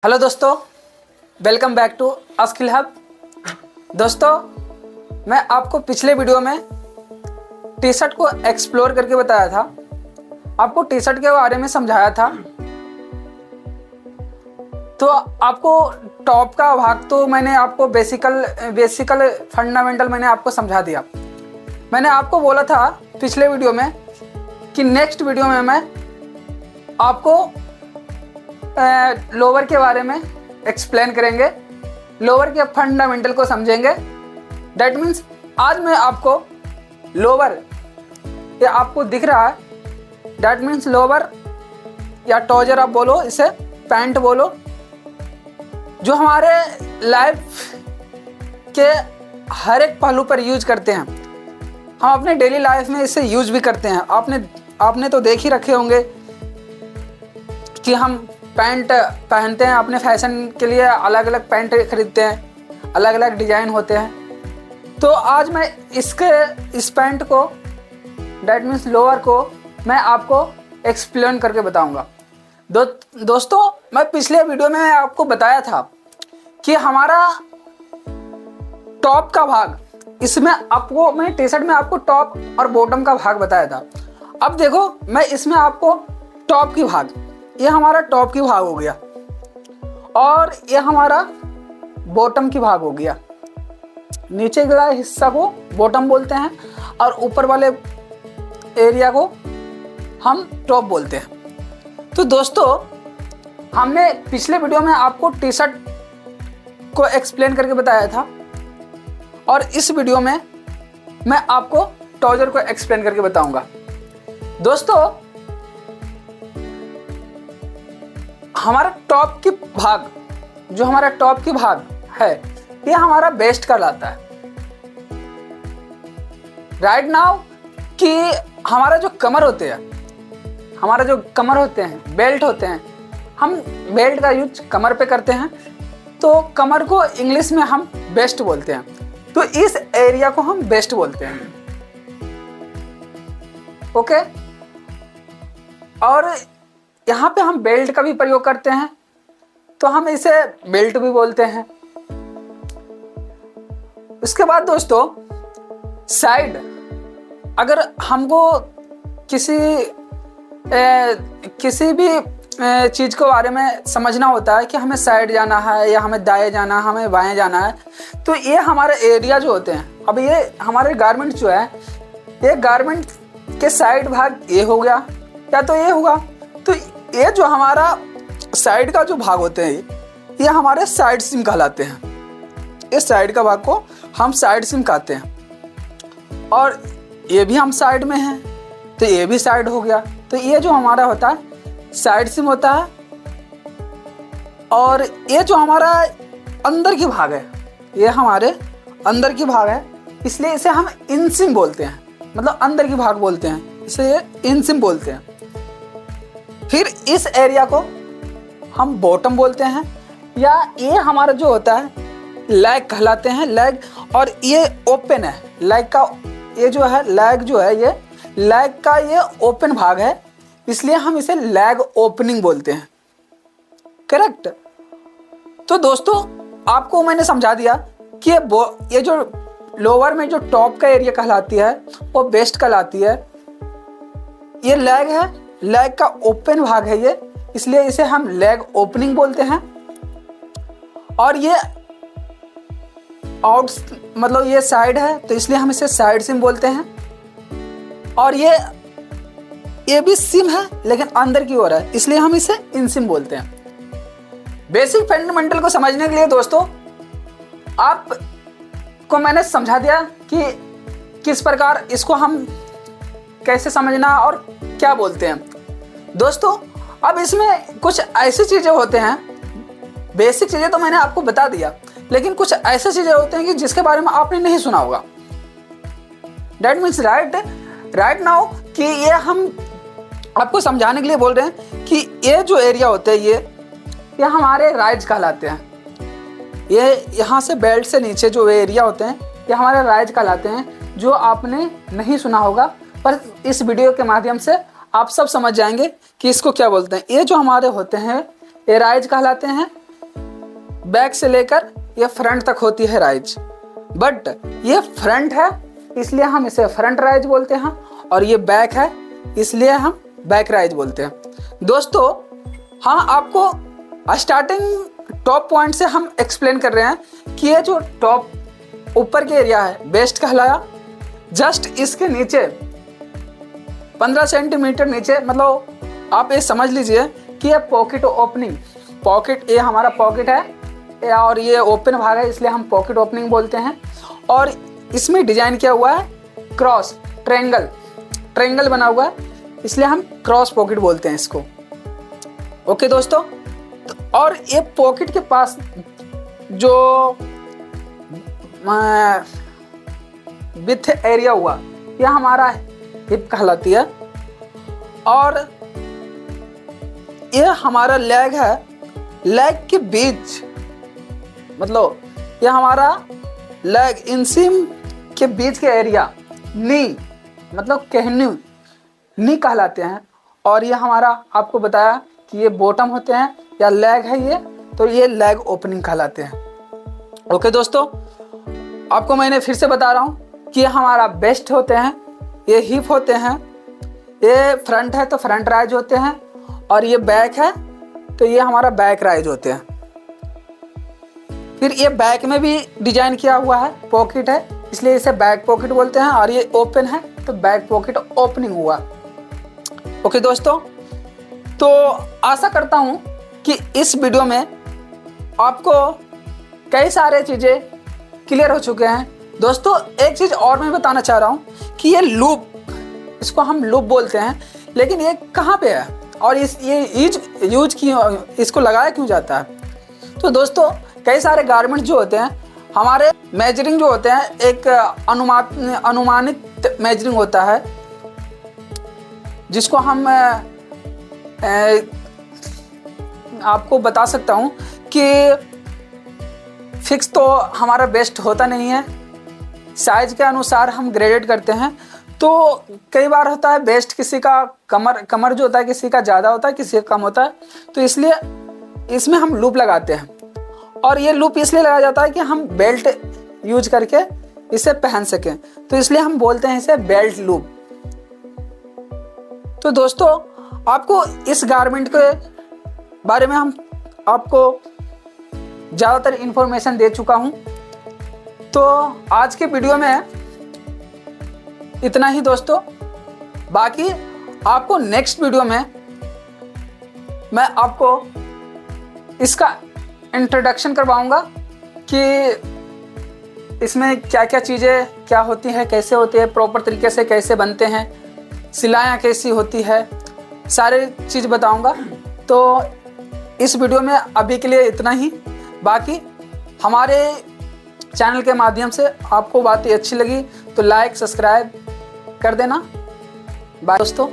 Hello दोस्तों, welcome back to Skill Hub. दोस्तों, मैं आपको पिछले वीडियो में टी शर्ट को एक्सप्लोर करके बताया था, आपको टी शर्ट के बारे में समझाया था। तो आपको टॉप का भाग तो मैंने आपको बेसिकल फंडामेंटल मैंने आपको समझा दिया। मैंने आपको बोला था पिछले वीडियो में कि नेक्स्ट वीडियो में मैं आपको लोअर के बारे में एक्सप्लेन करेंगे, लोअर के फंडामेंटल को समझेंगे। डैट मीन्स आज मैं आपको लोअर, ये आपको दिख रहा है, डैट मीन्स लोअर या ट्राउजर आप बोलो, इसे पैंट बोलो, जो हमारे लाइफ के हर एक पहलू पर यूज करते हैं। हम अपने डेली लाइफ में इसे यूज भी करते हैं। आपने तो देख ही रखे होंगे कि हम पैंट पहनते हैं, अपने फैशन के लिए अलग अलग पैंट खरीदते हैं, अलग अलग डिजाइन होते हैं। तो आज मैं इस पैंट को, डैट मीन्स लोअर को, मैं आपको एक्सप्लेन करके बताऊंगा। दोस्तों, मैं पिछले वीडियो में आपको बताया था कि हमारा टॉप का भाग, इसमें आपको मैं टी शर्ट में आपको टॉप और बॉटम का भाग बताया था। अब देखो, मैं इसमें आपको टॉप की भाग, ये हमारा टॉप की भाग हो गया और ये हमारा बॉटम की भाग हो गया। नीचे वाला हिस्सा को बॉटम बोलते हैं और ऊपर वाले एरिया को हम टॉप बोलते हैं। तो दोस्तों, हमने पिछले वीडियो में आपको टी शर्ट को एक्सप्लेन करके बताया था और इस वीडियो में मैं आपको ट्राउजर को एक्सप्लेन करके बताऊंगा। दोस्तों, हमारा टॉप की भाग, जो हमारा टॉप की भाग है, ये हमारा बेस्ट कहलाता है। राइट नाउ कि हमारा जो कमर होते हैं, बेल्ट होते हैं, हम बेल्ट का यूज कमर पे करते हैं, तो कमर को इंग्लिश में हम बेस्ट बोलते हैं। तो इस एरिया को हम बेस्ट बोलते हैं। ओके, और यहाँ पे हम बेल्ट का भी प्रयोग करते हैं, तो हम इसे बेल्ट भी बोलते हैं। उसके बाद दोस्तों, साइड, अगर हमको किसी भी चीज के बारे में समझना होता है कि हमें साइड जाना है या हमें दाएं जाना है, हमें बाएं जाना है, तो ये हमारे एरिया जो होते हैं। अब ये हमारे गारमेंट जो है, ये गारमेंट के साइड भाग ये हो गया या तो ये होगा। तो ये जो हमारा साइड का जो भाग होते हैं, ये हमारे साइड सीम कहलाते हैं। इस साइड का भाग को हम साइड सीम कहते हैं। और ये भी हम साइड में हैं, तो ये भी साइड हो गया। तो ये जो हमारा होता है साइड सीम होता है। और ये जो हमारा अंदर की भाग है, ये हमारे अंदर की भाग है, इसलिए इसे हम इनसीम बोलते हैं, मतलब अंदर की भाग बोलते हैं, इसे इनसीम बोलते हैं। फिर इस एरिया को हम बॉटम बोलते हैं, या ये हमारा जो होता है लेग कहलाते हैं, लेग। और ये ओपन है, लेग का ये जो है, लेग जो है, ये लेग का ये ओपन भाग है, इसलिए हम इसे लेग ओपनिंग बोलते हैं। करेक्ट। तो दोस्तों, आपको मैंने समझा दिया कि ये जो लोअर में जो टॉप का एरिया कहलाती है वो बेस्ट कहलाती है। ये लेग है, लेग का ओपन भाग है ये, इसलिए इसे हम लेग ओपनिंग बोलते हैं। और ये आउट, मतलब ये साइड है, तो इसलिए हम इसे साइड सिम बोलते हैं। और ये भी सिम है लेकिन अंदर की ओर है, इसलिए हम इसे इन सिम बोलते हैं। बेसिक फंडामेंटल को समझने के लिए दोस्तों, आपको मैंने समझा दिया कि किस प्रकार इसको हम कैसे समझना और क्या बोलते हैं। दोस्तों, अब इसमें कुछ ऐसी चीजें होते हैं, बेसिक चीजें तो मैंने आपको बता दिया, लेकिन कुछ ऐसे चीजें होते हैं कि जिसके बारे में आपने नहीं सुना होगा। That means राइट नाउ कि ये हम आपको समझाने के लिए बोल रहे हैं कि ये जो एरिया होते हैं, ये हमारे राइज कहलाते हैं। ये यहाँ से बेल्ट से नीचे जो एरिया होते हैं, ये हमारे राइज कहलाते हैं, जो आपने नहीं सुना होगा, पर इस वीडियो के माध्यम से आप सब समझ जाएंगे कि इसको क्या बोलते हैं। ये जो हमारे होते हैं, ये राइज कहलाते हैं, बैक से लेकर ये फ्रंट तक होती है राइज, बट ये फ्रंट है इसलिए हम इसे फ्रंट राइज बोलते हैं, और ये बैक है इसलिए हम बैक राइज बोलते हैं। दोस्तों हाँ, आपको स्टार्टिंग टॉप पॉइंट से हम एक्सप्लेन कर रहे हैं कि ये जो टॉप ऊपर के एरिया है वेस्ट कहलाया। जस्ट इसके नीचे 15 सेंटीमीटर नीचे, मतलब आप ये समझ लीजिए कि ये पॉकेट ओपनिंग, पॉकेट ये हमारा पॉकेट है और ये ओपन भाग है इसलिए हम पॉकेट ओपनिंग बोलते हैं। और इसमें डिजाइन किया हुआ है क्रॉस, ट्रायंगल बना हुआ है इसलिए हम क्रॉस पॉकेट बोलते हैं इसको। ओके दोस्तों, और ये पॉकेट के पास जो विथ एरिया हुआ यह हमारा हिप कहलाती है, और यह हमारा लेग है। लेग के बीच, मतलब यह हमारा लेग इंसिम के बीच के एरिया नी, मतलब कहनी नी कहलाते हैं। और ये हमारा आपको बताया कि ये बॉटम होते हैं या लेग है ये, तो ये लेग ओपनिंग कहलाते हैं। ओके दोस्तों, आपको मैंने फिर से बता रहा हूँ कि ये हमारा बेस्ट होते हैं, ये हिप होते हैं, ये फ्रंट है तो फ्रंट राइज होते हैं, और ये बैक है तो ये हमारा बैक राइज होते हैं। फिर ये बैक में भी डिजाइन किया हुआ है, पॉकेट है इसलिए इसे बैक पॉकेट बोलते हैं, और ये ओपन है तो बैक पॉकेट ओपनिंग हुआ। ओके दोस्तों, तो आशा करता हूँ कि इस वीडियो में आपको कई सारे चीज़ें क्लियर हो चुके हैं। दोस्तों एक चीज़ और मैं बताना चाह रहा हूँ कि ये लूप, इसको हम लूप बोलते हैं, लेकिन ये कहाँ पे है और ये यूज क्यों, इसको लगाया क्यों जाता है। तो दोस्तों कई सारे गारमेंट जो होते हैं, हमारे मेजरिंग जो होते हैं, एक अनुमानित मेजरिंग होता है जिसको हम आपको बता सकता हूँ कि फिक्स तो हमारा बेस्ट होता नहीं है, साइज के अनुसार हम ग्रेडेड करते हैं। तो कई बार होता है बेस्ट किसी का कमर जो होता है किसी का ज़्यादा होता है किसी का कम होता है, तो इसलिए इसमें हम लूप लगाते हैं। और ये लूप इसलिए लगाया जाता है कि हम बेल्ट यूज करके इसे पहन सकें, तो इसलिए हम बोलते हैं इसे बेल्ट लूप। तो दोस्तों आपको इस गारमेंट के बारे में हम आपको ज़्यादातर इन्फॉर्मेशन दे चुका हूँ। तो आज के वीडियो में इतना ही दोस्तों, बाकी आपको नेक्स्ट वीडियो में मैं आपको इसका इंट्रोडक्शन करवाऊंगा कि इसमें क्या क्या चीज़ें क्या होती है, कैसे होती है, प्रॉपर तरीके से कैसे बनते हैं, सिलाइयाँ कैसी होती है, सारे चीज़ बताऊंगा। तो इस वीडियो में अभी के लिए इतना ही। बाकी हमारे चैनल के माध्यम से आपको बातें अच्छी लगी तो लाइक सब्सक्राइब कर देना। बाय दोस्तों।